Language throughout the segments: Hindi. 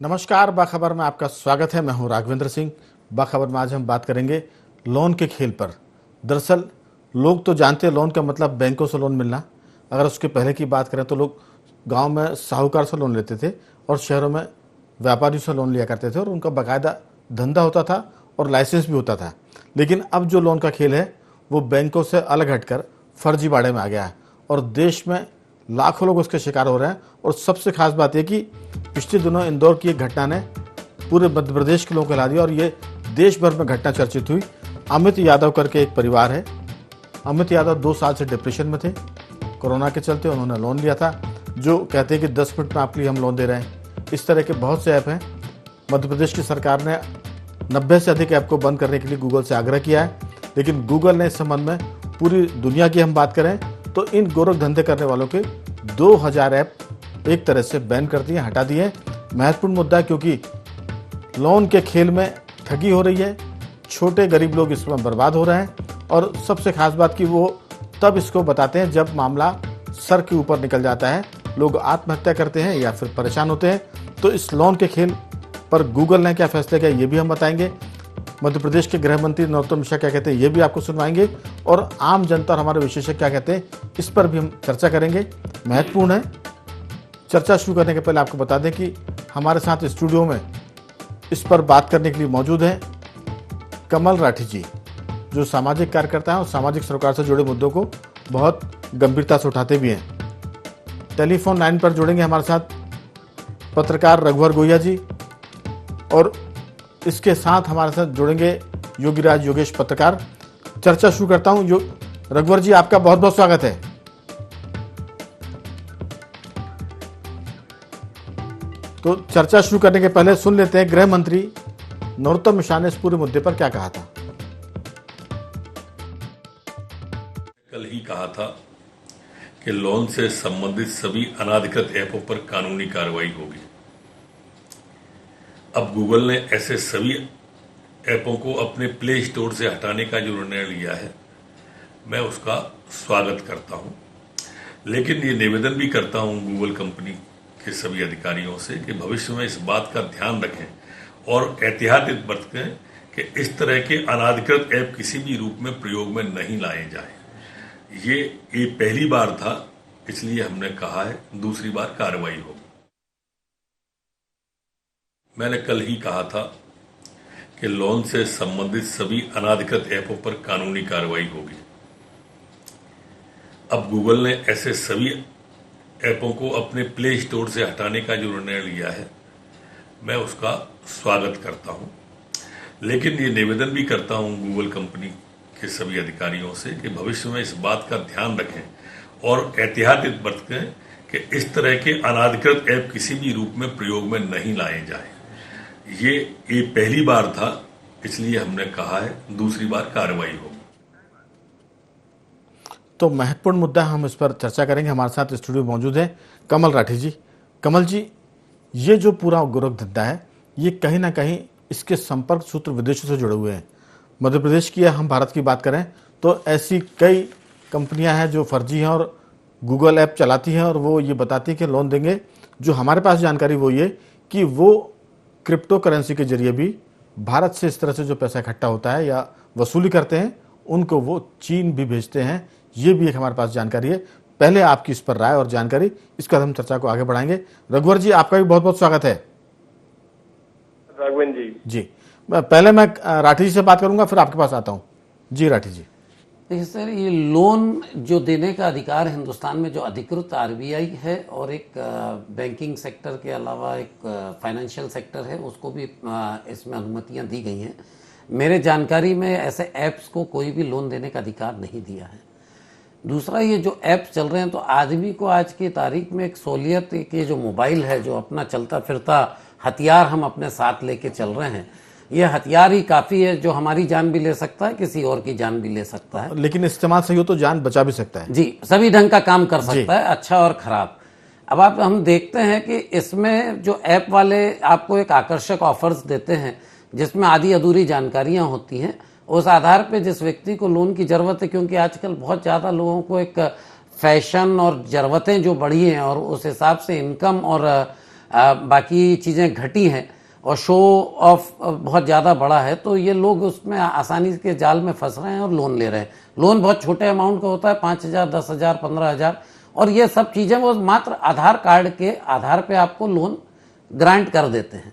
नमस्कार, बाखबर में आपका स्वागत है। मैं हूं राघवेंद्र सिंह। बाखबर में आज हम बात करेंगे लोन के खेल पर। दरअसल लोग तो जानते हैं लोन का मतलब बैंकों से लोन मिलना। अगर उसके पहले की बात करें तो लोग गांव में साहूकार से लोन लेते थे और शहरों में व्यापारियों से लोन लिया करते थे और उनका बाकायदा धंधा होता था और लाइसेंस भी होता था। लेकिन अब जो लोन का खेल है वो बैंकों से अलग हटकर फर्जीवाड़े में आ गया है और देश में लाखों लोग उसके शिकार हो रहे हैं। और सबसे खास बात यह कि पिछले दिनों इंदौर की एक घटना ने पूरे मध्य प्रदेश के लोगों को हिला दिया और ये देश भर में घटना चर्चित हुई। अमित यादव करके एक परिवार है। अमित यादव 2 साल से डिप्रेशन में थे। कोरोना के चलते उन्होंने लोन लिया था, जो कहते हैं कि 10 मिनट में आपके लिए हम लोन दे रहे हैं। इस तरह के बहुत से ऐप हैं। मध्य प्रदेश की सरकार ने 90 से अधिक ऐप को बंद करने के लिए गूगल से आग्रह किया है, लेकिन गूगल ने इस संबंध में पूरी दुनिया की हम बात करें तो इन गोरख धंधे करने वालों के 2000 ऐप एक तरह से बैन कर दिए, हटा दिए। महत्वपूर्ण मुद्दा है क्योंकि लोन के खेल में ठगी हो रही है, छोटे गरीब लोग इसमें बर्बाद हो रहे हैं और सबसे खास बात कि वो तब इसको बताते हैं जब मामला सर के ऊपर निकल जाता है, लोग आत्महत्या करते हैं या फिर परेशान होते हैं। तो इस लोन के खेल पर गूगल ने क्या फैसला किया ये भी हम बताएंगे। मध्य प्रदेश के गृह मंत्री नरोत्तम मिश्रा क्या कहते हैं ये भी आपको सुनवाएंगे और आम जनता और हमारे विशेषज्ञ क्या कहते हैं इस पर भी हम चर्चा करेंगे। महत्वपूर्ण है। चर्चा शुरू करने के पहले आपको बता दें कि हमारे साथ स्टूडियो में इस पर बात करने के लिए मौजूद हैं कमल राठी जी, जो सामाजिक कार्यकर्ता हैं और सामाजिक सरोकार से जुड़े मुद्दों को बहुत गंभीरता से उठाते भी हैं। टेलीफोन लाइन पर जुड़ेंगे हमारे साथ पत्रकार रघुवर गोहिया जी और इसके साथ हमारे साथ जुड़ेंगे योगीराज योगेश पत्रकार। चर्चा शुरू करता हूं। रघुवर जी, आपका बहुत बहुत स्वागत है। तो चर्चा शुरू करने के पहले सुन लेते हैं गृह मंत्री नरोत्तम मिश्रा ने इस पूरे मुद्दे पर क्या कहा था। कल ही कहा था कि लोन से संबंधित सभी अनाधिकृत ऐपों पर कानूनी कार्रवाई होगी। अब गूगल ने ऐसे सभी ऐपों को अपने प्ले स्टोर से हटाने का जो निर्णय लिया है, मैं उसका स्वागत करता हूं। लेकिन ये निवेदन भी करता हूं गूगल कंपनी के सभी अधिकारियों से कि भविष्य में इस बात का ध्यान रखें और एहतियात बरतें कि इस तरह के अनाधिकृत ऐप किसी भी रूप में प्रयोग में नहीं लाए जाए। ये पहली बार था, इसलिए हमने कहा है दूसरी बार कार्रवाई होगी। मैंने कल ही कहा था कि लोन से संबंधित सभी अनाधिकृत ऐपों पर कानूनी कार्रवाई होगी। अब गूगल ने ऐसे सभी ऐपों को अपने प्ले स्टोर से हटाने का जो निर्णय लिया है, मैं उसका स्वागत करता हूं। लेकिन ये निवेदन भी करता हूं गूगल कंपनी के सभी अधिकारियों से कि भविष्य में इस बात का ध्यान रखें और एहतियात बरतें कि इस तरह के अनाधिकृत ऐप किसी भी रूप में प्रयोग में नहीं लाए जाए। ये पहली बार था, इसलिए हमने कहा है दूसरी बार कार्रवाई होगी। तो महत्वपूर्ण मुद्दा, हम इस पर चर्चा करेंगे। हमारे साथ स्टूडियो मौजूद है कमल राठी जी। कमल जी, ये जो पूरा गोरख धंधा है ये कहीं ना कहीं इसके संपर्क सूत्र विदेशों से जुड़े हुए हैं। मध्य प्रदेश की या हम भारत की बात करें तो ऐसी कई कंपनियां हैं जो फर्जी हैं और गूगल ऐप चलाती हैं और वो ये बताती है कि लोन देंगे। जो हमारे पास जानकारी वो ये कि वो क्रिप्टो करेंसी के जरिए भी भारत से इस तरह से जो पैसा इकट्ठा होता है या वसूली करते हैं उनको वो चीन भी भेजते हैं। ये भी एक हमारे पास जानकारी है। पहले आपकी इस पर राय और जानकारी, इसका हम चर्चा को आगे बढ़ाएंगे। रघुवर जी, आपका भी बहुत बहुत स्वागत है। राघवेंद्र जी, पहले मैं राठी जी से बात करूंगा, फिर आपके पास आता हूं। जी राठी जी। देखिए सर, ये लोन जो देने का अधिकार हिंदुस्तान में जो अधिकृत आरबीआई है और एक बैंकिंग सेक्टर के अलावा एक फाइनेंशियल सेक्टर है, उसको भी इसमें अनुमतियां दी गई हैं। मेरे जानकारी में ऐसे ऐप्स को कोई भी लोन देने का अधिकार नहीं दिया है। दूसरा, ये जो ऐप चल रहे हैं तो आदमी को आज की तारीख में एक सहूलियत, एक ये जो मोबाइल है जो अपना चलता फिरता हथियार हम अपने साथ लेके चल रहे हैं, ये हथियार ही काफ़ी है जो हमारी जान भी ले सकता है, किसी और की जान भी ले सकता है। लेकिन इस्तेमाल सही हो तो जान बचा भी सकता है। जी, सभी ढंग का काम कर सकता है, अच्छा और खराब। अब हम देखते हैं कि इसमें जो ऐप वाले आपको एक आकर्षक ऑफर्स देते हैं जिसमें आधी अधूरी जानकारियां होती हैं, उस आधार पे जिस व्यक्ति को लोन की ज़रूरत है, क्योंकि आजकल बहुत ज़्यादा लोगों को एक फैशन और ज़रूरतें जो बढ़ी हैं और उस हिसाब से इनकम और बाकी चीज़ें घटी हैं और शो ऑफ बहुत ज़्यादा बड़ा है, तो ये लोग उसमें आसानी के जाल में फंस रहे हैं और लोन ले रहे हैं। लोन बहुत छोटे अमाउंट का होता है, 5,000, 10,000, 15,000, और ये सब चीज़ें वो मात्र आधार कार्ड के आधार पे आपको लोन ग्रांट कर देते हैं।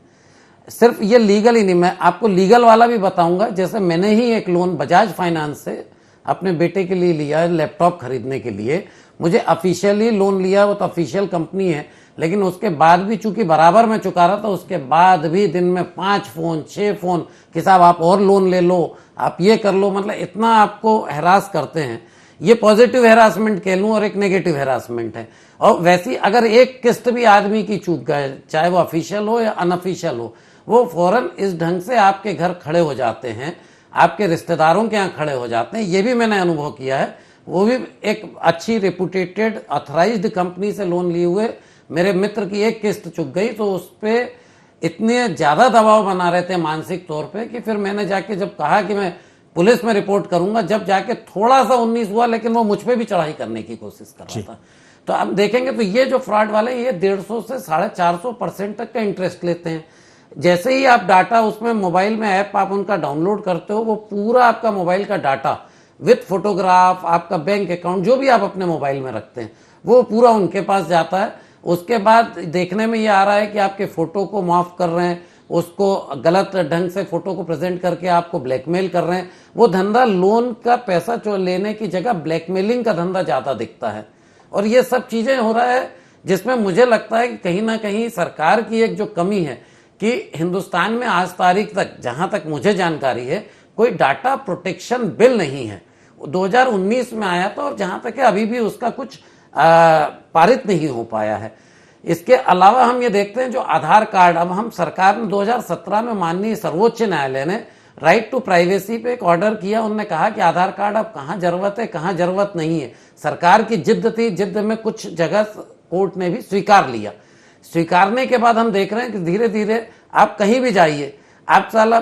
सिर्फ ये लीगल ही नहीं, मैं आपको लीगल वाला भी बताऊंगा। जैसे मैंने ही एक लोन बजाज फाइनेंस से अपने बेटे के लिए लिया, लैपटॉप खरीदने के लिए। मुझे ऑफिशियली लोन लिया, वो तो ऑफिशियल कंपनी है, लेकिन उसके बाद भी चूंकि बराबर मैं चुका रहा था, उसके बाद भी दिन में 5 फोन 6 फोन कि साहब आप और लोन ले लो, आप ये कर लो, मतलब इतना आपको हैरास करते हैं। ये पॉजिटिव हैरासमेंट कह लूँ और एक नेगेटिव हैरासमेंट है। और वैसी अगर एक किस्त भी आदमी की चूक गए, चाहे वो ऑफिशियल हो या अनऑफिशियल हो, वो फौरन इस ढंग से आपके घर खड़े हो जाते हैं, आपके रिश्तेदारों के यहाँ खड़े हो जाते हैं। ये भी मैंने अनुभव किया है। वो भी एक अच्छी रेपुटेटेड ऑथराइज्ड कंपनी से लोन लिए हुए मेरे मित्र की एक किस्त चुक गई, तो उस पर इतने ज़्यादा दबाव बना रहे थे मानसिक तौर पे कि फिर मैंने जाके जब कहा कि मैं पुलिस में रिपोर्ट करूंगा, जब जाके थोड़ा सा 19 हुआ, लेकिन वो मुझ पे भी चढ़ाई करने की कोशिश कर रहा था। तो अब देखेंगे तो ये जो फ्रॉड वाले, ये 150 से 450% तक का इंटरेस्ट लेते हैं। जैसे ही आप डाटा उसमें मोबाइल में ऐप आप उनका डाउनलोड करते हो, वो पूरा आपका मोबाइल का डाटा विथ फोटोग्राफ, आपका बैंक अकाउंट, जो भी आप अपने मोबाइल में रखते हैं, वो पूरा उनके पास जाता है। उसके बाद देखने में ये आ रहा है कि आपके फोटो को माफ कर रहे हैं, उसको गलत ढंग से फोटो को प्रेजेंट करके आपको ब्लैकमेल कर रहे हैं। वो धंधा लोन का पैसा लेने की जगह ब्लैकमेलिंग का धंधा ज्यादा दिखता है। और ये सब चीजें हो रहा है, जिसमें मुझे लगता है कि कहीं ना कहीं सरकार की एक जो कमी है कि हिंदुस्तान में आज तारीख तक, जहां तक मुझे जानकारी है, कोई डाटा प्रोटेक्शन बिल नहीं है। 2019 में आया था और जहां तक है अभी भी उसका कुछ पारित नहीं हो पाया है। इसके अलावा हम ये देखते हैं जो आधार कार्ड, अब हम सरकार ने 2017 में माननीय सर्वोच्च न्यायालय ने राइट टू प्राइवेसी पे एक ऑर्डर किया। उन्होंने कहा कि आधार कार्ड अब कहाँ जरूरत है, कहाँ जरूरत नहीं है। सरकार की जिद्द थी, जिद्द में कुछ जगह कोर्ट ने भी स्वीकार लिया। स्वीकारने के बाद हम देख रहे हैं कि धीरे धीरे आप कहीं भी जाइए, आप साला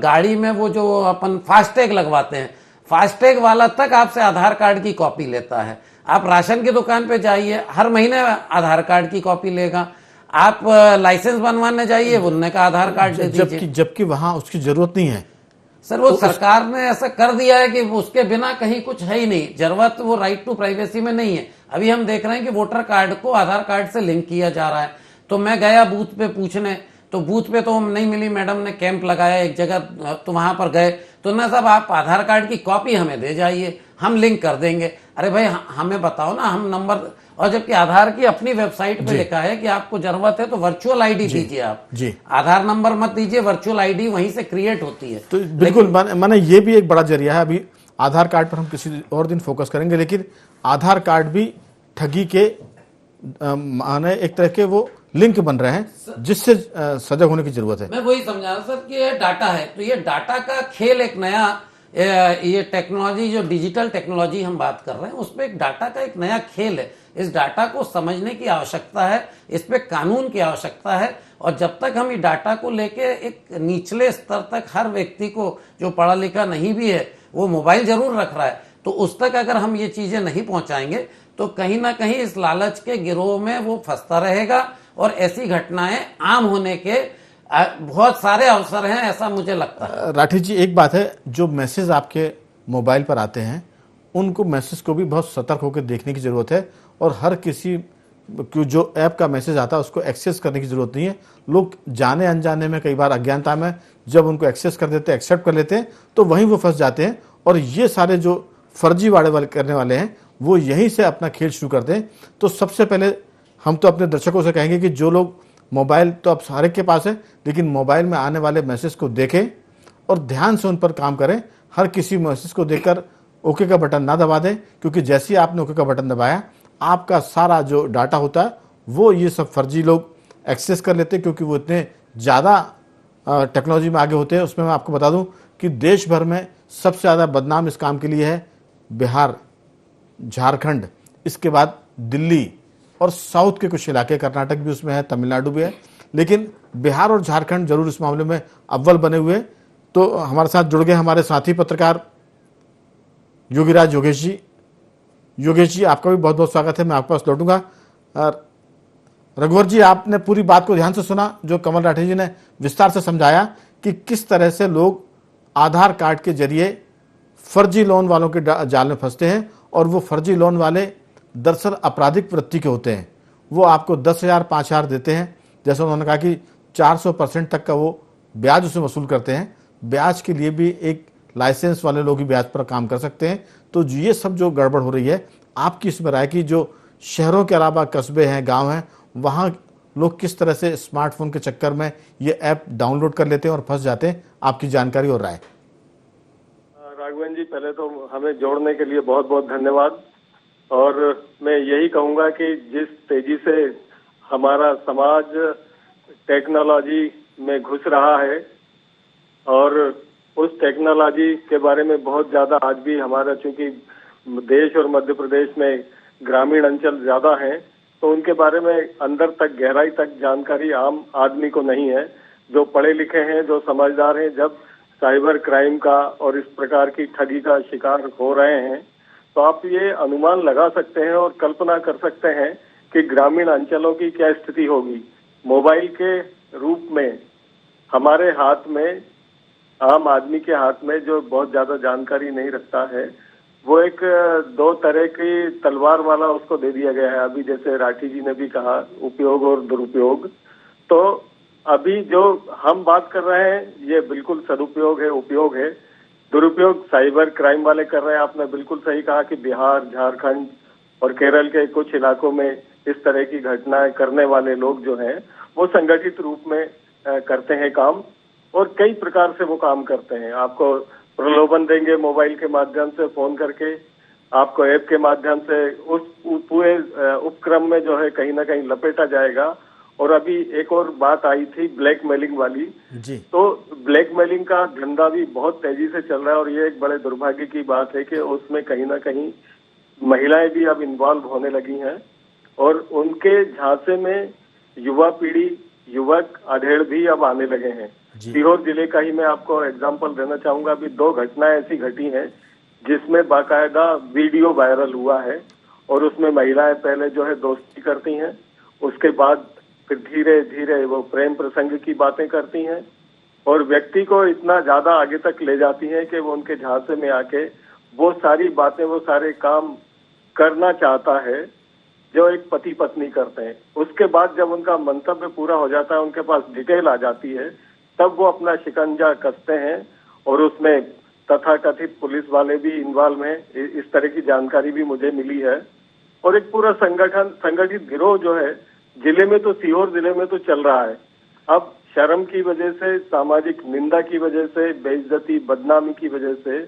गाड़ी में वो जो अपन फास्टैग लगवाते हैं, फास्टैग वाला तक आपसे आधार कार्ड की कॉपी लेता है। आप राशन की दुकान पे जाइए, हर महीने आधार कार्ड की कॉपी लेगा। आप लाइसेंस बनवाने जाइए, उनने का आधार कार्ड दे दीजिए, जबकि वहां उसकी जरूरत नहीं है। सर वो सरकार ने ऐसा कर दिया है कि उसके बिना कहीं कुछ है ही नहीं, जरूरत वो राइट टू प्राइवेसी में नहीं है। अभी हम देख रहे हैं कि वोटर कार्ड को आधार कार्ड से लिंक किया जा रहा है। तो मैं गया बूथ पे पूछने, तो बूथ पे तो नहीं मिली, मैडम ने कैंप लगाया एक जगह, तो वहां पर गए तो ना साहब आप आधार कार्ड की कॉपी हमें दे जाइए, हम लिंक कर देंगे। अरे भाई हमें बताओ ना, हम नंबर, और जबकि आधार की अपनी वेबसाइट पे लिखा है कि आपको जरूरत है तो वर्चुअल आईडी दीजिए, आप आधार नंबर मत दीजिए, वर्चुअल आईडी वहीं से क्रिएट होती है। तो बिल्कुल माने ये भी एक बड़ा जरिया है। अभी आधार कार्ड पर हम किसी और दिन फोकस करेंगे, लेकिन आधार कार्ड भी ठगी के माने एक तरह के वो लिंक बन रहे हैं, जिससे सजग होने की जरूरत है। मैं वही समझा रहा सर कि ये डाटा है, तो ये डाटा का खेल एक नया, ये टेक्नोलॉजी जो डिजिटल टेक्नोलॉजी हम बात कर रहे हैं, उसमें एक डाटा का एक नया खेल है। इस डाटा को समझने की आवश्यकता है, इस पे कानून की आवश्यकता है। और जब तक हम ये डाटा को लेके एक निचले स्तर तक, हर व्यक्ति को जो पढ़ा लिखा नहीं भी है वो मोबाइल जरूर रख रहा है, तो उस तक अगर हम ये चीजें नहीं पहुंचाएंगे तो कहीं ना कहीं इस लालच के गिरोह में वो फंसता रहेगा और ऐसी घटनाएं आम होने के बहुत सारे अवसर हैं, ऐसा मुझे लगता है। राठी जी, एक बात है, जो मैसेज आपके मोबाइल पर आते हैं उनको मैसेज को भी बहुत सतर्क होकर देखने की जरूरत है, और हर किसी जो ऐप का मैसेज आता है उसको एक्सेस करने की जरूरत नहीं है। लोग जाने अनजाने में, कई बार अज्ञानता में जब उनको एक्सेस कर देते हैं, एक्सेप्ट कर लेते हैं, तो वहीं वो फंस जाते हैं। और ये सारे जो फर्जी वाले करने वाले हैं वो यहीं से अपना खेल शुरू करते हैं। तो सबसे पहले हम तो अपने दर्शकों से कहेंगे कि जो लोग, मोबाइल तो अब सारे के पास है, लेकिन मोबाइल में आने वाले मैसेज को देखें और ध्यान से उन पर काम करें। हर किसी मैसेज को देखकर ओके का बटन ना दबा दें, क्योंकि जैसे ही आपने ओके का बटन दबाया, आपका सारा जो डाटा होता है वो ये सब फर्जी लोग एक्सेस कर लेते हैं, क्योंकि वो इतने ज़्यादा टेक्नोलॉजी में आगे होते हैं। उसमें मैं आपको बता दूं कि देश भर में सबसे ज़्यादा बदनाम इस काम के लिए है बिहार, झारखंड, इसके बाद दिल्ली और साउथ के कुछ इलाके, कर्नाटक भी उसमें है, तमिलनाडु भी है, लेकिन बिहार और झारखंड जरूर इस मामले में अव्वल बने हुए। तो हमारे साथ जुड़ गए हमारे साथी पत्रकार योगीराज योगेश जी। योगेश जी, आपका भी बहुत बहुत स्वागत है। मैं आपके पास लौटूंगा। और रघुवर जी, आपने पूरी बात को ध्यान से सुना जो कमल राठी जी ने विस्तार से समझाया कि किस तरह से लोग आधार कार्ड के जरिए फर्जी लोन वालों के जाल में फंसते हैं और वो फर्जी लोन वाले दरअसल आपराधिक वृत्ति के होते हैं। वो आपको 10,000 5,000 देते हैं, जैसे उन्होंने कहा कि 400% तक का वो ब्याज उसमें वसूल करते हैं। ब्याज के लिए भी एक लाइसेंस वाले लोग ही ब्याज पर काम कर सकते हैं। तो ये सब जो गड़बड़ हो रही है, आपकी इसमें राय की जो शहरों के अलावा कस्बे हैं, गांव हैं, वहाँ लोग किस तरह से स्मार्टफोन के चक्कर में ये ऐप डाउनलोड कर लेते हैं और फंस जाते हैं, आपकी जानकारी और राय। राघवेंद्र जी, पहले तो हमें जोड़ने के लिए बहुत बहुत धन्यवाद। और मैं यही कहूंगा कि जिस तेजी से हमारा समाज टेक्नोलॉजी में घुस रहा है और उस टेक्नोलॉजी के बारे में बहुत ज्यादा आज भी हमारा, चूंकि देश और मध्य प्रदेश में ग्रामीण अंचल ज्यादा हैं, तो उनके बारे में अंदर तक गहराई तक जानकारी आम आदमी को नहीं है। जो पढ़े लिखे हैं, जो समझदार हैं, जब साइबर क्राइम का और इस प्रकार की ठगी का शिकार हो रहे हैं, तो आप ये अनुमान लगा सकते हैं और कल्पना कर सकते हैं कि ग्रामीण अंचलों की क्या स्थिति होगी। मोबाइल के रूप में हमारे हाथ में, आम आदमी के हाथ में, जो बहुत ज्यादा जानकारी नहीं रखता है, वो एक दो तरह की तलवार वाला उसको दे दिया गया है। अभी जैसे राठी जी ने भी कहा, उपयोग और दुरुपयोग। तो अभी जो हम बात कर रहे हैं ये बिल्कुल सदुपयोग है, उपयोग है। दुरुपयोग साइबर क्राइम वाले कर रहे हैं। आपने बिल्कुल सही कहा कि बिहार, झारखंड और केरल के कुछ इलाकों में इस तरह की घटनाएं करने वाले लोग जो हैं वो संगठित रूप में करते हैं काम, और कई प्रकार से वो काम करते हैं। आपको प्रलोभन देंगे मोबाइल के माध्यम से, फोन करके, आपको ऐप के माध्यम से उस पूरे उपक्रम में जो है कहीं ना कहीं लपेटा जाएगा। और अभी एक और बात आई थी ब्लैकमेलिंग वाली जी। तो ब्लैकमेलिंग का धंधा भी बहुत तेजी से चल रहा है और ये एक बड़े दुर्भाग्य की बात है कि उसमें कहीं ना कहीं महिलाएं भी अब इन्वॉल्व होने लगी हैं और उनके झांसे में युवा पीढ़ी, युवक, अधेड़ भी अब आने लगे हैं। सीहोर जिले का ही मैं आपको एग्जांपल देना चाहूंगा। अभी 2 घटनाएं ऐसी घटी हैं जिसमें बाकायदा वीडियो वायरल हुआ है और उसमें महिलाएं पहले जो है दोस्ती करती हैं, उसके बाद फिर धीरे धीरे वो प्रेम प्रसंग की बातें करती हैं और व्यक्ति को इतना ज्यादा आगे तक ले जाती हैं कि वो उनके झांसे में आके वो सारी बातें, वो सारे काम करना चाहता है जो एक पति पत्नी करते हैं। उसके बाद जब उनका मंतव्य पूरा हो जाता है, उनके पास डिटेल आ जाती है, तब वो अपना शिकंजा कसते हैं और उसमें तथाकथित पुलिस वाले भी इन्वॉल्व हैं। इस तरह की जानकारी भी मुझे मिली है। और एक पूरा संगठित गिरोह जो है जिले में, तो सीहोर जिले में तो चल रहा है। अब शर्म की वजह से, सामाजिक निंदा की वजह से, बेइज्जती, बदनामी की वजह से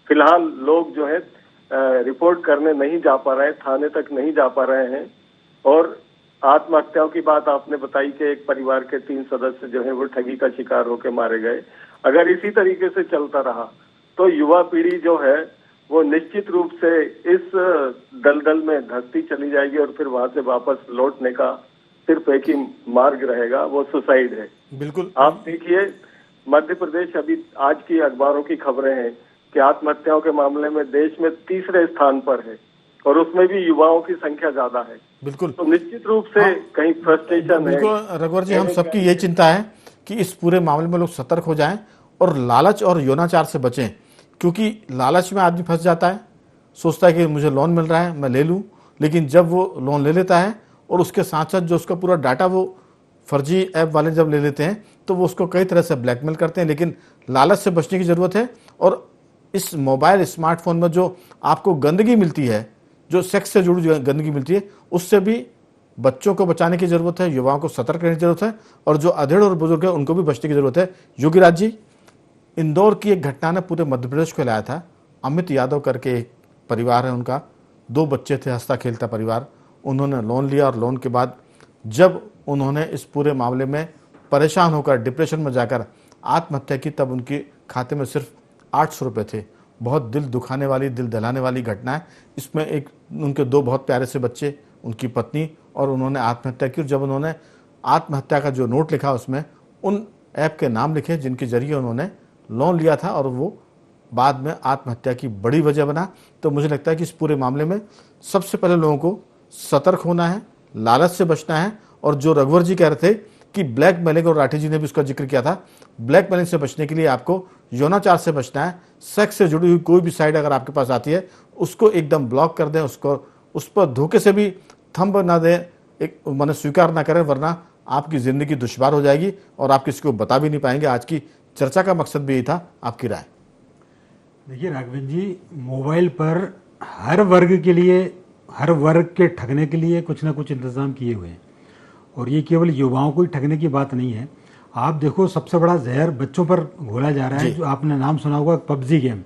फिलहाल लोग जो है रिपोर्ट करने नहीं जा पा रहे हैं, थाने तक नहीं जा पा रहे हैं। और आत्महत्याओं की बात आपने बताई कि एक परिवार के 3 सदस्य जो है वो ठगी का शिकार होकर मारे गए। अगर इसी तरीके से चलता रहा तो युवा पीढ़ी जो है वो निश्चित रूप से इस दलदल में धंसती चली जाएगी और फिर वहां से वापस लौटने का सिर्फ एक ही मार्ग रहेगा, वो सुसाइड है। बिल्कुल। आप देखिए मध्य प्रदेश, अभी आज की अखबारों की खबरें हैं कि आत्महत्याओं के मामले में देश में 3रे स्थान पर है और उसमें भी युवाओं की संख्या ज्यादा है। बिल्कुल। तो निश्चित रूप से कहीं फ्रस्ट्रेशन है। बिल्कुल रघुवर जी, हम सबकी यही चिंता है कि इस पूरे मामले में लोग सतर्क हो जाएं और लालच और यौनाचार से बचें, क्योंकि लालच में आदमी फंस जाता है, सोचता है कि मुझे लोन मिल रहा है मैं ले लूं, लेकिन जब वो लोन ले लेता है और उसके साथ साथ जो उसका पूरा डाटा वो फर्जी ऐप वाले जब ले लेते हैं तो वो उसको कई तरह से ब्लैकमेल करते हैं। लेकिन लालच से बचने की ज़रूरत है। और इस मोबाइल स्मार्टफोन में जो आपको गंदगी मिलती है, जो सेक्स से जुड़ी गंदगी मिलती है, उससे भी बच्चों को बचाने की ज़रूरत है, युवाओं को सतर्क रहने की ज़रूरत है और जो अधेड़ और बुजुर्ग है उनको भी बचने की ज़रूरत है। योगीराज जी, इंदौर की एक घटना ने पूरे मध्य प्रदेश को हिलाया था। अमित यादव करके एक परिवार है, उनका 2 बच्चे थे, हंसता खेलता परिवार। उन्होंने लोन लिया और लोन के बाद जब उन्होंने इस पूरे मामले में परेशान होकर डिप्रेशन में जाकर आत्महत्या की, तब उनके खाते में सिर्फ 800 रुपये थे। बहुत दिल दुखाने वाली, दिल दहलाने वाली घटना है। इसमें एक उनके 2 बहुत प्यारे से बच्चे, उनकी पत्नी, और उन्होंने आत्महत्या की। और जब उन्होंने आत्महत्या का जो नोट लिखा उसमें उन ऐप के नाम लिखे जिनके जरिए उन्होंने लोन लिया था और वो बाद में आत्महत्या की बड़ी वजह बना। तो मुझे लगता है कि इस पूरे मामले में सबसे पहले लोगों को सतर्क होना है, लालच से बचना है। और जो रघुवर जी कह रहे थे कि ब्लैक मेलिंग, और राठी जी ने भी उसका जिक्र किया था, ब्लैक मेलिंग से बचने के लिए आपको यौनाचार से बचना है। सेक्स से जुड़ी हुई कोई भी साइट अगर आपके पास आती है उसको एकदम ब्लॉक कर दें, उसको उस पर धोखे से भी थंब ना दें, एक माने स्वीकार ना करें, वरना आपकी जिंदगी दुश्वार हो जाएगी और आप किसी को बता भी नहीं पाएंगे। आज की चर्चा का मकसद भी यही था। आपकी राय? देखिए राघवेंद्र जी, मोबाइल पर हर वर्ग के लिए, हर वर्ग के ठगने के लिए कुछ ना कुछ इंतजाम किए हुए हैं, और ये केवल युवाओं को ही ठगने की बात नहीं है। आप देखो, सबसे बड़ा जहर बच्चों पर घोला जा रहा है। जो आपने नाम सुना होगा पबजी गेम,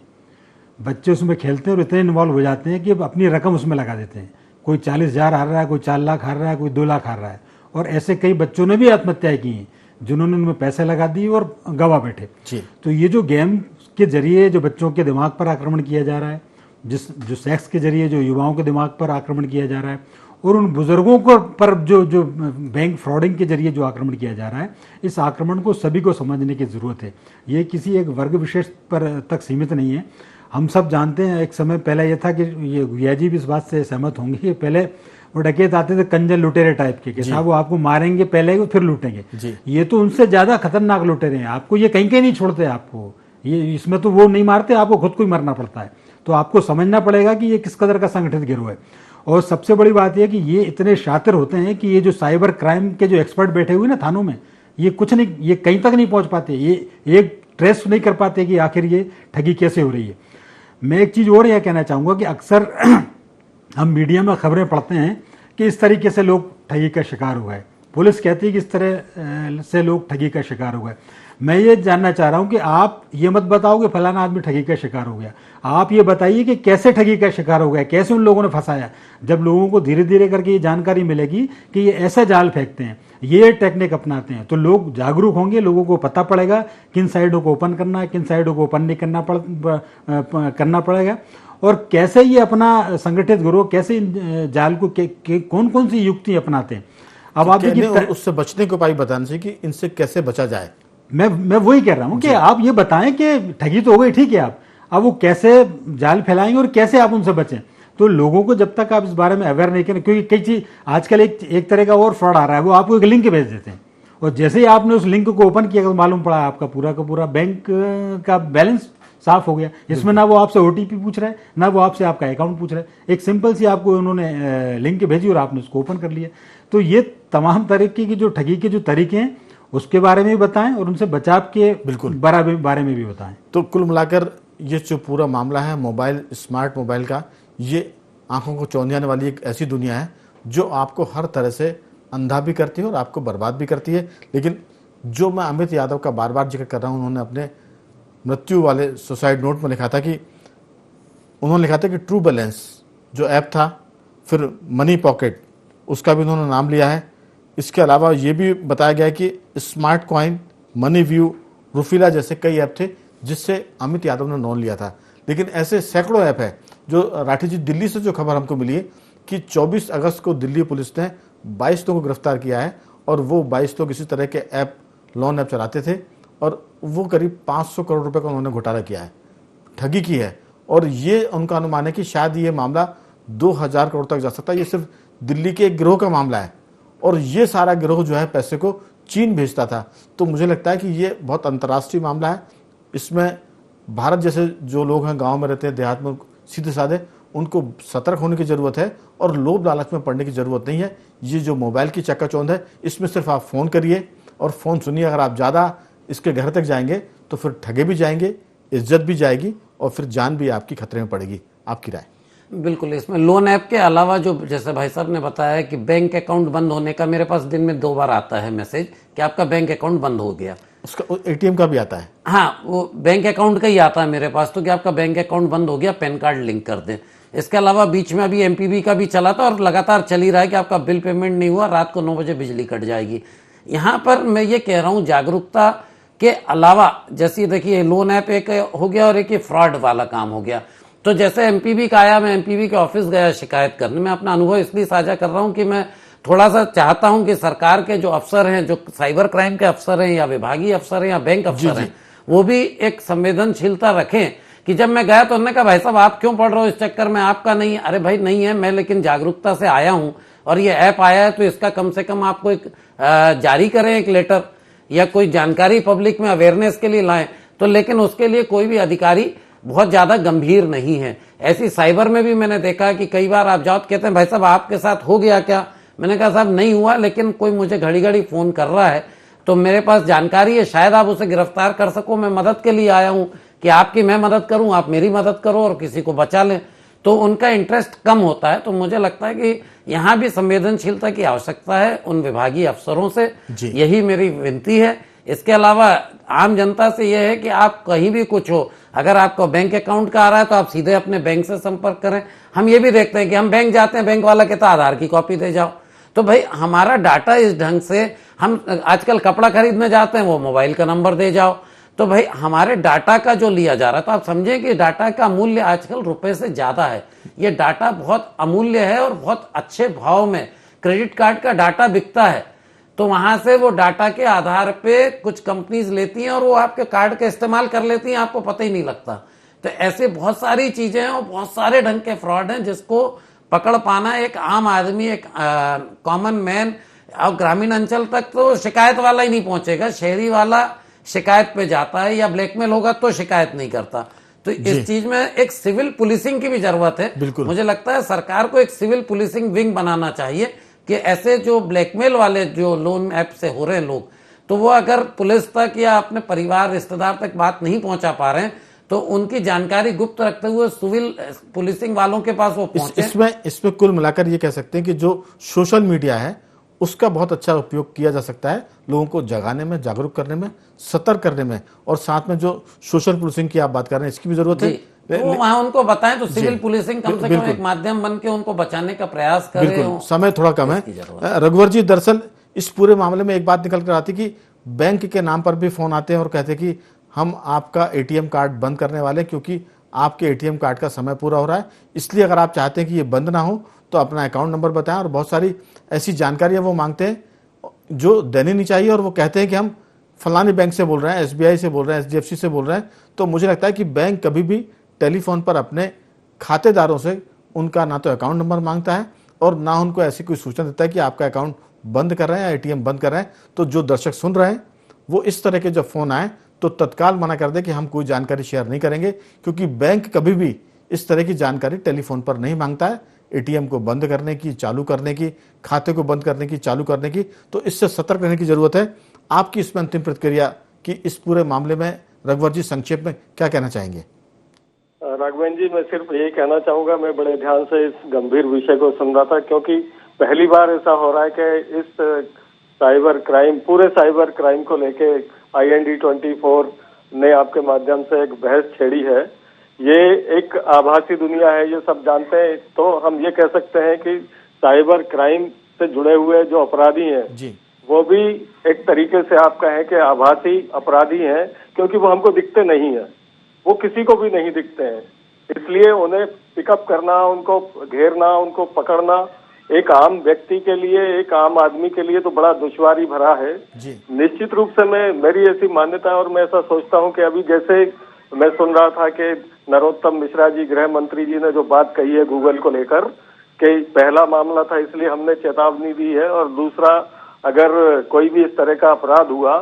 बच्चे उसमें खेलते हैं और इतने इन्वॉल्व हो जाते हैं कि अपनी रकम उसमें लगा देते हैं। कोई 40,000 हार रहा है, कोई 4 लाख हार रहा है, कोई 2 लाख हार रहा है। और ऐसे कई बच्चों ने भी आत्महत्याएं की हैं जिन्होंने उनमें पैसे लगा दिए और गवा बैठे। तो ये जो गेम के जरिए जो बच्चों के दिमाग पर आक्रमण किया जा रहा है, जो सेक्स के जरिए जो युवाओं के दिमाग पर आक्रमण किया जा रहा है, और उन बुजुर्गों को पर जो बैंक फ्रॉडिंग के जरिए जो आक्रमण किया जा रहा है, इस आक्रमण को सभी को समझने की ज़रूरत है। ये किसी एक वर्ग विशेष पर तक सीमित नहीं है। हम सब जानते हैं, एक समय पहले ये था कि ये गुया जी भी इस बात से सहमत होंगे कि पहले वो डकैत आते थे कंजर लुटेरे टाइप के, साहब वो आपको मारेंगे पहले फिर लूटेंगे। ये तो उनसे ज़्यादा खतरनाक लुटेरे हैं। आपको ये कहीं नहीं छोड़ते, आपको ये इसमें तो वो नहीं मारते, आपको खुद को ही मरना पड़ता है। तो आपको समझना पड़ेगा कि ये किस कदर का संगठित गिरोह है। और सबसे बड़ी बात यह कि ये इतने शातिर होते हैं कि ये जो साइबर क्राइम के जो एक्सपर्ट बैठे हुए ना थानों में, ये कुछ नहीं, ये कहीं तक नहीं पहुंच पाते, ये एक ट्रेस नहीं कर पाते कि आखिर ये ठगी कैसे हो रही है। मैं एक चीज़ और यह कहना चाहूँगा कि अक्सर हम मीडिया में खबरें पढ़ते हैं कि इस तरीके से लोग ठगी का शिकार हो गए, पुलिस कहती है कि इस तरह से लोग ठगी का शिकार हो गए। मैं ये जानना चाह रहा हूं कि आप ये मत बताओ कि फलाना आदमी ठगी का शिकार हो गया, आप ये बताइए कि कैसे ठगी का शिकार हो गया, कैसे उन लोगों ने फंसाया। जब लोगों को धीरे धीरे करके ये जानकारी मिलेगी कि ये ऐसा जाल फेंकते हैं, ये टेक्निक अपनाते हैं, तो लोग जागरूक होंगे, लोगों को पता पड़ेगा किन साइडों को ओपन करना है, किन साइडों को ओपन नहीं करना पड़ेगा, और कैसे ये अपना संगठित गिरोह कैसे जाल को कौन कौन सी युक्ति अपनाते हैं। अब आप देखिए, उससे बचने के उपाय बताने से कि इनसे कैसे बचा जाए। मैं वही कह रहा हूं कि आप ये बताएं कि ठगी तो हो गई, ठीक है, आप अब वो कैसे जाल फैलाएंगे और कैसे आप उनसे बचें। तो लोगों को जब तक आप इस बारे में अवेयर नहीं करें, क्योंकि कई चीज आजकल एक तरह का और फ्रॉड आ रहा है, वो आपको एक लिंक भेज देते हैं, और जैसे ही आपने उस लिंक को ओपन किया तो मालूम पड़ा आपका पूरा का पूरा बैंक का बैलेंस साफ हो गया। इसमें ना वो आपसे ओटीपी पूछ रहा है, ना वो आपसे आपका अकाउंट पूछ रहा है, एक सिंपल सी आपको उन्होंने लिंक भेजी और आपने उसको ओपन कर लिया। तो ये तमाम तरीके की जो ठगी के जो तरीके हैं उसके बारे में भी बताएं और उनसे बचाव के बिल्कुल बारे में भी बताएं। तो कुल मिलाकर ये जो पूरा मामला है मोबाइल, स्मार्ट मोबाइल का, ये आंखों को चौंधियाने वाली एक ऐसी दुनिया है जो आपको हर तरह से अंधा भी करती है और आपको बर्बाद भी करती है। लेकिन जो मैं अमित यादव का बार बार जिक्र कर रहा हूँ, उन्होंने अपने मृत्यु वाले सुसाइड नोट में लिखा था कि ट्रू बैलेंस जो ऐप था, फिर मनी पॉकेट उसका भी उन्होंने नाम लिया है। इसके अलावा ये भी बताया गया है कि स्मार्ट कॉइन, मनी व्यू, रुफीला जैसे कई ऐप थे जिससे अमित यादव ने लोन लिया था। लेकिन ऐसे सैकड़ों ऐप है जो राठी जी, दिल्ली से जो खबर हमको मिली है कि 24 अगस्त को दिल्ली पुलिस ने 22 लोगों को गिरफ्तार किया है, और वो 22 लोग इसी तरह के ऐप, लोन ऐप चलाते थे, और वो करीब 500 करोड़ रुपए का उन्होंने घोटाला किया है, ठगी की है। और ये उनका अनुमान है कि शायद ये मामला 2000 करोड़ तक जा सकता है। ये सिर्फ दिल्ली के एक गिरोह का मामला है, और ये सारा गिरोह जो है पैसे को चीन भेजता था। तो मुझे लगता है कि ये बहुत अंतर्राष्ट्रीय मामला है। इसमें भारत जैसे जो लोग हैं, गांव में रहते हैं, देहात में, सीधे साधे, उनको सतर्क होने की ज़रूरत है और लोभ लालच में पड़ने की ज़रूरत नहीं है। ये जो मोबाइल की चक्काचौंध है, इसमें सिर्फ आप फ़ोन करिए और फ़ोन सुनिए। अगर आप ज़्यादा इसके घर तक जाएंगे तो फिर ठगे भी जाएंगे, इज्जत भी जाएगी, और फिर जान भी आपकी खतरे में पड़ेगी। आपकी राय? बिल्कुल, इसमें लोन ऐप के अलावा जो जैसे भाई साहब ने बताया कि बैंक अकाउंट बंद होने का, मेरे पास दिन में 2 बार आता है मैसेज कि आपका बैंक अकाउंट बंद हो गया। उसका एटीएम का भी आता है? हाँ, वो बैंक अकाउंट का ही आता है मेरे पास, तो कि आपका बैंक अकाउंट बंद हो गया, पैन कार्ड लिंक कर दें। इसके अलावा बीच में अभी एमपीबी का भी चला था और लगातार चल ही रहा है कि आपका बिल पेमेंट नहीं हुआ, रात को 9 बजे बिजली कट जाएगी। यहाँ पर मैं ये कह रहा हूँ, जागरूकता के अलावा जैसे देखिए लोन ऐप एक हो गया और एक ये फ्रॉड वाला काम हो गया। तो जैसे एमपीबी का आया, मैं एमपीबी के ऑफिस गया शिकायत करने। मैं अपना अनुभव इसलिए साझा कर रहा हूं कि मैं थोड़ा सा चाहता हूं कि सरकार के जो अफसर हैं, जो साइबर क्राइम के अफसर हैं या विभागीय अफसर हैं या बैंक अफसर हैं, वो भी एक संवेदनशीलता रखें। कि जब मैं गया तो उन्होंने कहा भाई साहब आप क्यों पढ़ रहे हो इस चक्कर में, आपका नहीं। अरे भाई नहीं है, मैं लेकिन जागरूकता से आया हूं और ये ऐप आया है तो इसका कम से कम आपको एक जारी करें एक लेटर या कोई जानकारी पब्लिक में अवेयरनेस के लिए लाएं। तो लेकिन उसके लिए कोई भी अधिकारी बहुत ज्यादा गंभीर नहीं है। ऐसी साइबर में भी मैंने देखा है कि कई बार आप जाओ तो कहते हैं भाई साहब आपके साथ हो गया क्या? मैंने कहा साहब नहीं हुआ, लेकिन कोई मुझे घड़ी घड़ी फोन कर रहा है तो मेरे पास जानकारी है, शायद आप उसे गिरफ्तार कर सको, मैं मदद के लिए आया हूं कि आपकी मैं मदद करूं, आप मेरी मदद करो और किसी को बचा लें। तो उनका इंटरेस्ट कम होता है। तो मुझे लगता है कि यहाँ भी संवेदनशीलता की आवश्यकता है उन विभागीय अफसरों से, यही मेरी विनती है। इसके अलावा आम जनता से यह है कि आप कहीं भी कुछ हो, अगर आपका बैंक अकाउंट का आ रहा है तो आप सीधे अपने बैंक से संपर्क करें। हम ये भी देखते हैं कि हम बैंक जाते हैं, बैंक वाला कहता है आधार की कॉपी दे जाओ। तो भाई हमारा डाटा इस ढंग से, हम आजकल कपड़ा खरीदने जाते हैं वो मोबाइल का नंबर दे जाओ। तो भाई हमारे डाटा का जो लिया जा रहा है, तो आप समझें कि डाटा का मूल्य आजकल रुपए से ज्यादा है। ये डाटा बहुत अमूल्य है और बहुत अच्छे भाव में क्रेडिट कार्ड का डाटा बिकता है। तो वहां से वो डाटा के आधार पे कुछ कंपनीज लेती हैं और वो आपके कार्ड का इस्तेमाल कर लेती हैं, आपको पता ही नहीं लगता। तो ऐसे बहुत सारी चीजें हैं और बहुत सारे ढंग के फ्रॉड हैं जिसको पकड़ पाना एक आम आदमी, एक कॉमन मैन और ग्रामीण अंचल तक तो शिकायत वाला ही नहीं पहुंचेगा। शहरी वाला शिकायत पे जाता है या ब्लैकमेल होगा तो शिकायत नहीं करता। तो इस चीज में एक सिविल पुलिसिंग की भी जरूरत है। मुझे लगता है सरकार को एक सिविल पुलिसिंग विंग बनाना चाहिए कि ऐसे जो ब्लैकमेल वाले जो लोन ऐप से हो रहे हैं लोग, तो वो अगर पुलिस तक या अपने परिवार रिश्तेदार तक बात नहीं पहुंचा पा रहे हैं तो उनकी जानकारी गुप्त रखते हुए सिविल पुलिसिंग वालों के पास वो पहुंचे। इसमें कुल मिलाकर ये कह सकते हैं कि जो सोशल मीडिया है उसका बहुत अच्छा उपयोग किया जा सकता है लोगों को जगाने में, जागरूक करने में, सतर्क करने में, और साथ में जो सोशल पुलिसिंग की आप बात कर रहे हैं इसकी भी जरूरत है। तो वहां उनको बताएं तो सिविल पुलिसिंग कम से कम एक माध्यम बन के उनको बचाने का प्रयास करे। बिल्कुल, समय थोड़ा कम है। रघुवर जी, दरअसल इस पूरे मामले में एक बात निकल कर आती कि बैंक के नाम पर भी फोन आते हैं और कहते हैं कि हम आपका एटीएम कार्ड बंद करने वाले क्योंकि आपके एटीएम कार्ड का समय पूरा हो रहा है, इसलिए अगर आप चाहते हैं कि ये बंद ना हो तो अपना अकाउंट नंबर बताएं। और बहुत सारी ऐसी जानकारियां वो मांगते हैं जो देनी नहीं चाहिए और वो कहते हैं कि हम फलानी बैंक से बोल रहे हैं, एसबीआई से बोल रहे हैं, एचडीएफसी से बोल रहे हैं। तो मुझे लगता है कि बैंक कभी भी टेलीफोन पर अपने खातेदारों से उनका ना तो अकाउंट नंबर मांगता है और ना उनको ऐसी कोई सूचना देता है कि आपका अकाउंट बंद कर रहे हैं या एटीएम बंद कर रहे हैं। तो जो दर्शक सुन रहे हैं वो इस तरह के जब फोन आए तो तत्काल मना कर दे कि हम कोई जानकारी शेयर नहीं करेंगे, क्योंकि बैंक कभी भी इस तरह की जानकारी टेलीफोन पर नहीं मांगता है। एटीएम को बंद करने की, चालू करने की, खाते को बंद करने की, चालू करने की, तो इससे सतर्क रहने की जरूरत है। आपकी इसमें अंतिम प्रतिक्रिया कि इस पूरे मामले में रघुवर जी संक्षेप में क्या कहना चाहेंगे? राघवेंद्र जी, मैं सिर्फ यही कहना चाहूंगा, मैं बड़े ध्यान से इस गंभीर विषय को सुन रहा था क्योंकि पहली बार ऐसा हो रहा है कि इस साइबर क्राइम, पूरे साइबर क्राइम को लेके IND24 ने आपके माध्यम से एक बहस छेड़ी है। ये एक आभासी दुनिया है, ये सब जानते हैं। तो हम ये कह सकते हैं कि साइबर क्राइम से जुड़े हुए जो अपराधी हैं जी, वो भी एक तरीके से आप कहें कि आभासी अपराधी हैं, क्योंकि वो हमको दिखते नहीं है, वो किसी को भी नहीं दिखते हैं। इसलिए उन्हें पिकअप करना, उनको घेरना, उनको पकड़ना एक आम व्यक्ति के लिए, एक आम आदमी के लिए तो बड़ा दुश्वारी भरा है जी। निश्चित रूप से मेरी ऐसी मान्यता है और मैं ऐसा सोचता हूं कि अभी जैसे मैं सुन रहा था कि नरोत्तम मिश्रा जी, गृह मंत्री जी ने जो बात कही है गूगल को लेकर कि पहला मामला था इसलिए हमने चेतावनी दी है, और दूसरा अगर कोई भी इस तरह का अपराध हुआ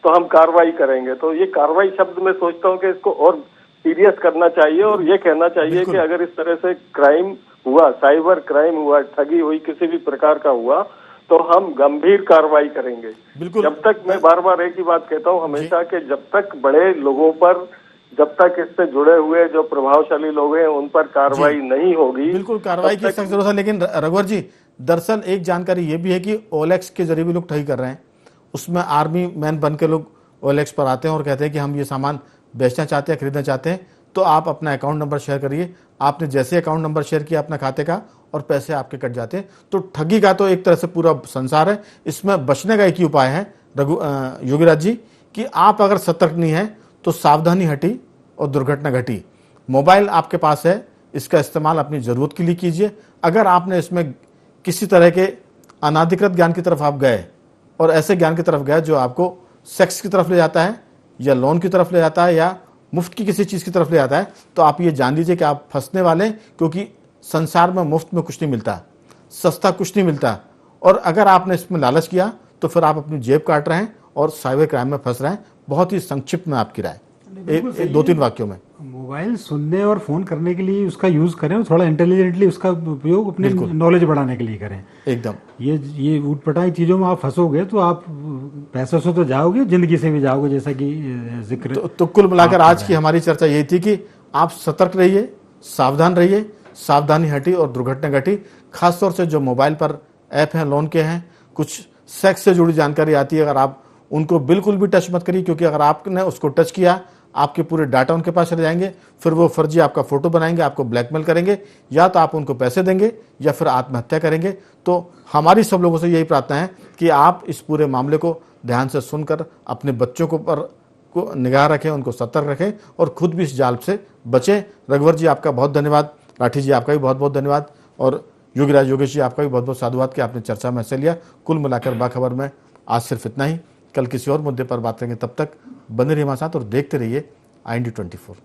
तो हम कार्रवाई करेंगे। तो ये कार्रवाई शब्द मैं सोचता हूँ कि इसको और सीरियस करना चाहिए और ये कहना चाहिए कि अगर इस तरह से क्राइम हुआ, साइबर क्राइम हुआ, ठगी हुई, किसी भी प्रकार का हुआ, तो हम गंभीर कार्रवाई करेंगे। जब तक, मैं बार बार एक ही बात कहता हूँ हमेशा, कि जब तक बड़े लोगों पर, जब तक इससे जुड़े हुए जो प्रभावशाली लोग हैं उन पर कार्रवाई नहीं होगी, बिल्कुल कार्रवाई की सख्त जरूरत है। लेकिन रघुवर जी, दरअसल एक जानकारी ये भी है कि OLX के जरिए भी लोग ठगी कर रहे हैं। उसमें आर्मी मैन बन के लोग OLX पर आते हैं और कहते हैं कि हम ये सामान बेचना चाहते हैं, खरीदना चाहते हैं, तो आप अपना अकाउंट नंबर शेयर करिए। आपने जैसे अकाउंट नंबर शेयर किया अपना खाते का और पैसे आपके कट जाते हैं। तो ठगी का तो एक तरह से पूरा संसार है। इसमें बचने का एक ही उपाय है योगीराज जी, कि आप अगर सतर्क नहीं है तो सावधानी हटी और दुर्घटना घटी। मोबाइल आपके पास है, इसका इस्तेमाल अपनी जरूरत के लिए कीजिए। अगर आपने इसमें किसी तरह के अनाधिकृत ज्ञान की तरफ आप गए और ऐसे ज्ञान की तरफ गए जो आपको सेक्स की तरफ ले जाता है या लोन की तरफ ले जाता है या मुफ्त की किसी चीज की तरफ ले जाता है, तो आप ये जान लीजिए कि आप फंसने वाले हैं, क्योंकि संसार में मुफ्त में कुछ नहीं मिलता। सस्ता कुछ नहीं मिलता। और अगर आपने इसमें लालच किया तो फिर आप अपनी जेब काट रहे हैं और साइबर क्राइम में फंस रहे हैं। बहुत ही संक्षिप्त में आपकी राय, एक 2-3 वाक्यों में। मोबाइल सुनने और फ़ोन करने के लिए उसका यूज़ करें और थोड़ा इंटेलिजेंटली उसका उपयोग अपने नॉलेज बढ़ाने के लिए करें। एकदम ये ऊटपटांग चीज़ों में आप फंसोगे तो आप पैसों से तो जाओगे, ज़िंदगी से भी जाओगे, जैसा कि जिक्र। तो कुल मिलाकर आज की हमारी चर्चा यही थी कि आप सतर्क रहिए, सावधान रहिए। सावधानी हटी और दुर्घटना घटी। खासतौर से जो मोबाइल पर ऐप हैं, लोन के हैं, कुछ सेक्स से जुड़ी जानकारी आती है, अगर आप उनको बिल्कुल भी टच मत करिए, क्योंकि अगर आपने उसको टच किया आपके पूरे डाटा उनके पास चले जाएंगे। फिर वो फर्जी आपका फोटो बनाएंगे, आपको ब्लैकमेल करेंगे, या तो आप उनको पैसे देंगे या फिर आत्महत्या करेंगे। तो हमारी सब लोगों से यही प्रार्थना है कि आप इस पूरे मामले को ध्यान से सुनकर अपने बच्चों को निगाह रखें, उनको सतर्क रखें और खुद भी इस जाल से बचें। रघुवर जी आपका बहुत धन्यवाद, राठी जी आपका भी बहुत बहुत धन्यवाद, और योगीराज योगेश जी आपका भी बहुत बहुत साधुवाद कि आपने चर्चा में हिस्सा लिया। कुल मिलाकर बाखबर में आज सिर्फ इतना ही। कल किसी और मुद्दे पर बात करेंगे, तब तक बने रहिए हमारे साथ और देखते रहिए IND24।